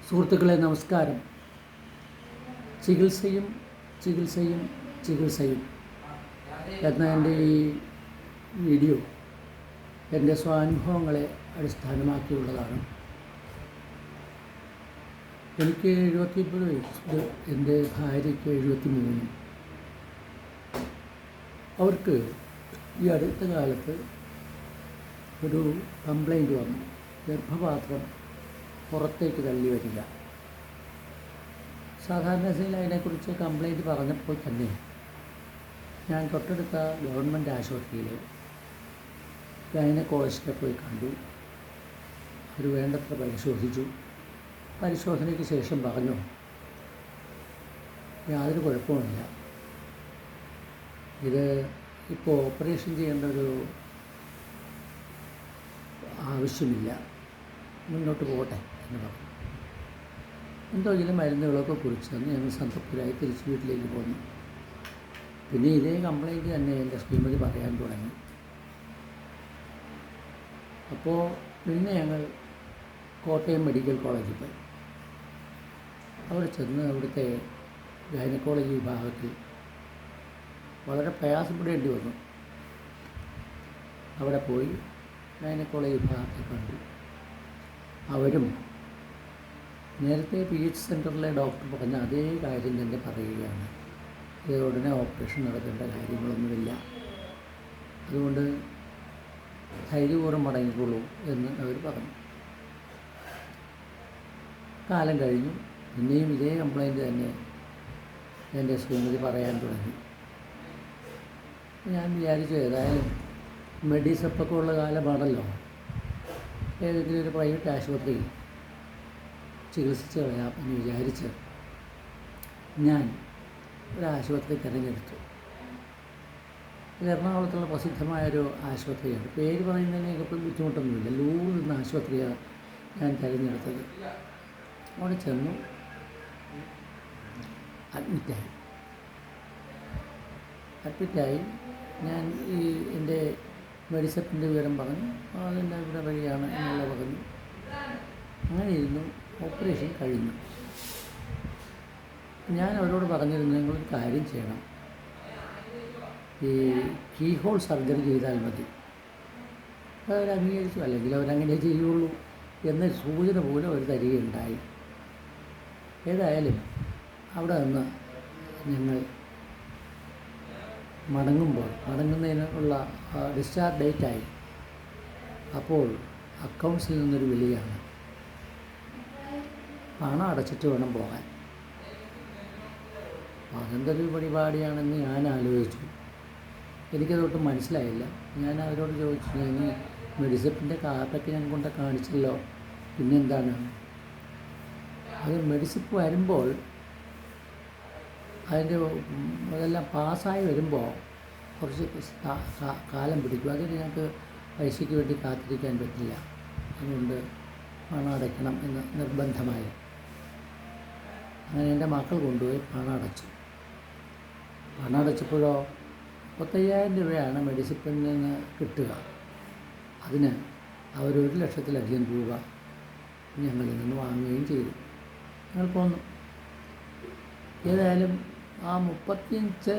സുഹൃത്തുക്കളെ നമസ്കാരം. ചികിത്സയും ചികിത്സയും ചികിത്സയും എന്ന എൻ്റെ ഈ വീഡിയോ എൻ്റെ സ്വാനുഭവങ്ങളെ അടിസ്ഥാനമാക്കിയുള്ളതാണ്. എനിക്ക് 79 വയസ്സ്, എൻ്റെ ഭാര്യയ്ക്ക് 73. അവർക്ക് ഈ അടുത്ത കാലത്ത് ഒരു കംപ്ലൈൻറ്റ് വന്നു. ഗർഭപാത്രം പുറത്തേക്ക് തള്ളി വരിക. സാധാരണ അതിനെക്കുറിച്ച് കംപ്ലൈൻറ്റ് പറഞ്ഞപ്പോൾ തന്നെ ഞാൻ തൊട്ടടുത്ത ഗവൺമെൻറ് ആശുപത്രിയിൽ ഗൈനക്കോളജിസ്റ്റിനെ പോയി കണ്ടു. അവർ വേണ്ടത്ര പരിശോധിച്ചു. പരിശോധനയ്ക്ക് ശേഷം പറഞ്ഞു, യാതൊരു കുഴപ്പവുമില്ല, ഇത് ഇപ്പോൾ ഓപ്പറേഷൻ ചെയ്യേണ്ട ഒരു ആവശ്യമില്ല, മുന്നോട്ട് പോകട്ടെ എന്ന് പറഞ്ഞു. എന്തോ ചില മരുന്നുകളൊക്കെ കുറിച്ച് തന്ന് ഞങ്ങൾ സംതൃപ്തരായി തിരിച്ച് വീട്ടിലേക്ക് പോന്നു. പിന്നെ ഇതേ കംപ്ലൈൻറ്റ് തന്നെ എൻ്റെ ശ്രീമതി പറയാൻ തുടങ്ങി. അപ്പോൾ പിന്നെ ഞങ്ങൾ കോട്ടയം മെഡിക്കൽ കോളേജിൽ പോയി. അവിടെ ചെന്ന് അവിടുത്തെ ഗൈനക്കോളജി വിഭാഗത്തിൽ വളരെ പ്രയാസപ്പെടേണ്ടി വന്നു. അവിടെ പോയി ഗൈനക്കോളജി വിഭാഗത്തെ കണ്ടു. അവരും നേരത്തെ PH സെൻറ്ററിലെ ഡോക്ടർ പറഞ്ഞ അതേ കാര്യം തന്നെ പറയുകയാണ്. ഇത് ഉടനെ ഓപ്പറേഷൻ നടത്തേണ്ട കാര്യങ്ങളൊന്നുമില്ല, അതുകൊണ്ട് ധൈര്യപൂർവ്വം മടങ്ങിക്കൊള്ളൂ എന്ന് അവർ പറഞ്ഞു. കാലം കഴിഞ്ഞു. പിന്നെയും ഇതേ കംപ്ലൈൻറ്റ് തന്നെ എൻ്റെ ശ്രീമതി പറയാൻ തുടങ്ങി. ഞാൻ വിചാരിച്ചു, ഏതായാലും മെഡിസപ്പൊക്കെ ഉള്ള കാലമാണല്ലോ, ഏതെങ്കിലും ഒരു പ്രൈവറ്റ് ആശുപത്രിയിൽ ചികിത്സിച്ച് കളയാം എന്ന് വിചാരിച്ച് ഞാൻ ഒരു ആശുപത്രി തിരഞ്ഞെടുത്തു. ഇത് എറണാകുളത്തുള്ള പ്രസിദ്ധമായൊരു ആശുപത്രിയാണ്. പേര് പറയുന്നതിനൊക്കെ ബുദ്ധിമുട്ടൊന്നുമില്ല. ലൂർ എന്ന ആശുപത്രിയാണ് ഞാൻ തിരഞ്ഞെടുത്തത്. അവിടെ ചെന്നു, അഡ്മിറ്റായി. ഞാൻ ഈ എൻ്റെ മെഡിസപ്പിൻ്റെ വിവരം പറഞ്ഞു. അതിൻ്റെ ഇവിടെ വഴിയാണ് എന്നുള്ള പറഞ്ഞു. അങ്ങനെ ഇരുന്നു. ഓപ്പറേഷൻ കഴിഞ്ഞു. ഞാൻ അവരോട് പറഞ്ഞിരുന്നു, നിങ്ങളൊരു കാര്യം ചെയ്യണം, ഈ കീ ഹോൾ സർജറി ചെയ്താൽ മതി. അവർ അംഗീകരിച്ചു. അല്ലെങ്കിൽ അവരങ്ങനെ ചെയ്യുള്ളൂ എന്ന സൂചന പോലും അവർ തരികയുണ്ടായി. ഏതായാലും അവിടെ നിന്ന് ഞങ്ങൾ മടങ്ങുന്നതിനുള്ള ഡിസ്ചാർജ് ഡേറ്റായി. അപ്പോൾ അക്കൗണ്ട്സിൽ നിന്നൊരു വിളിയാണ്, പണം അടച്ചിട്ട് വേണം പോകാൻ. അതെന്തൊരു പരിപാടിയാണെന്ന് ഞാൻ ആലോചിച്ചു. എനിക്കതൊട്ടും മനസ്സിലായില്ല. ഞാൻ അവരോട് ചോദിച്ചു, ഞാൻ മെഡിസിപ്പിൻ്റെ കാർഡൊക്കെ ഞാൻ കൊണ്ട് കാണിച്ചല്ലോ, പിന്നെന്താണ്? അത് മെഡിസിപ്പ് വരുമ്പോൾ അതിൻ്റെ അതെല്ലാം പാസ്സായി വരുമ്പോൾ കുറച്ച് കാലം പിടിക്കും. അതിന് ഞങ്ങൾക്ക് പൈസയ്ക്ക് വേണ്ടി കാത്തിരിക്കാൻ പറ്റില്ല. അതുകൊണ്ട് പണം അടയ്ക്കണം എന്ന് നിർബന്ധമായി. അങ്ങനെ എൻ്റെ മക്കൾ കൊണ്ടുപോയി പണം അടച്ചു. പണം അടച്ചപ്പോഴോ 35,000 രൂപയാണ് മെഡിസിപ്പിൽ നിന്ന് കിട്ടുക. അതിന് അവർ 1,00,000-ലധികം രൂപ ഞങ്ങളിൽ നിന്ന് വാങ്ങുകയും ചെയ്തു. ഞങ്ങൾ പോന്നു. ഏതായാലും ആ 35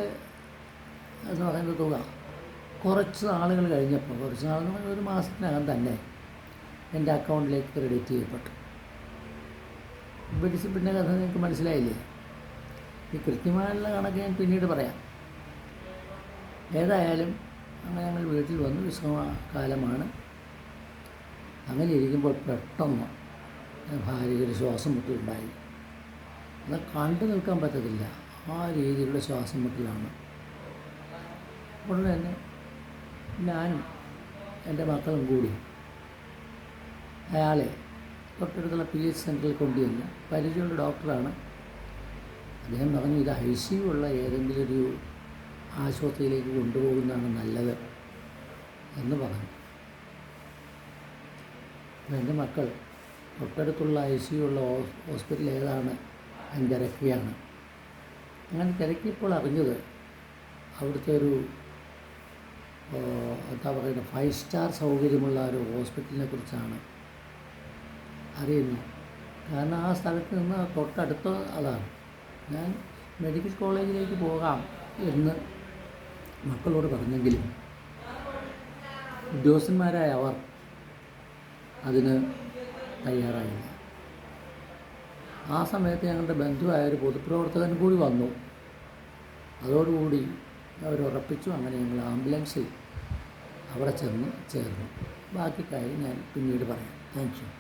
എന്ന് പറയുന്ന തുക കുറച്ച് നാളുകൾ കഴിഞ്ഞപ്പോൾ, കുറച്ച് നാളെന്ന് പറഞ്ഞാൽ ഒരു മാസത്തിനകം തന്നെ എൻ്റെ അക്കൗണ്ടിലേക്ക് ക്രെഡിറ്റ് ചെയ്യപ്പെട്ടു. മെഡിസിപ്പിൻ്റെ കഥ നിങ്ങൾക്ക് മനസ്സിലായില്ലേ? ഈ കൃത്യമായുള്ള കണക്ക് ഞാൻ പിന്നീട് പറയാം. ഏതായാലും അങ്ങനെ ഞങ്ങൾ വീട്ടിൽ വന്ന് വിശ്രമകാലമാണ്. അങ്ങനെ ഇരിക്കുമ്പോൾ പെട്ടെന്ന് ഭാര്യയ്ക്കൊരു ശ്വാസം മുട്ടലുണ്ടായി. അത് കണ്ടു നിൽക്കാൻ പറ്റത്തില്ല, ആ രീതിയിലുള്ള ശ്വാസം മുട്ടലാണ്. ഉടനെ തന്നെ ഞാനും എൻ്റെ മക്കളും കൂടി അയാളെ തൊട്ടടുത്തുള്ള PH സെൻറ്ററിൽ കൊണ്ടുവന്ന്, പരിചയമുള്ള ഡോക്ടറാണ്. അദ്ദേഹം പറഞ്ഞു, ഇത് ICU ഉള്ള ഏതെങ്കിലും ഒരു ആശുപത്രിയിലേക്ക് കൊണ്ടുപോകുന്നതാണ് നല്ലത് എന്ന് പറഞ്ഞു. എൻ്റെ മക്കൾ തൊട്ടടുത്തുള്ള ICU ഉള്ള ഹോസ്പിറ്റൽ ഏതാണ് എന്ന് തിരക്കുകയാണ്. അങ്ങനെ തിരക്കിയപ്പോൾ അറിഞ്ഞത് അവിടുത്തെ ഒരു എന്താ പറയുക 5 സ്റ്റാർ സൗകര്യമുള്ള ഒരു ഹോസ്പിറ്റലിനെ കുറിച്ചാണ് അറിയുന്നു. കാരണം ആ സ്ഥലത്ത് നിന്ന് തൊട്ടടുത്ത അതാണ്. ഞാൻ മെഡിക്കൽ കോളേജിലേക്ക് പോകാം എന്ന് മക്കളോട് പറഞ്ഞെങ്കിലും ഉദ്യോഗസ്ഥന്മാരായ അവർ അതിന് തയ്യാറായില്ല. ആ സമയത്ത് ഞങ്ങളുടെ ബന്ധുവായ ഒരു പൊതുപ്രവർത്തകൻ കൂടി വന്നു. അതോടുകൂടി അവരുറപ്പിച്ചു. അങ്ങനെ ഞങ്ങൾ ആംബുലൻസിൽ അവിടെ ചെന്ന് ചേർന്നു. ബാക്കി കാര്യം ഞാൻ പിന്നീട് പറയാം. Thank you.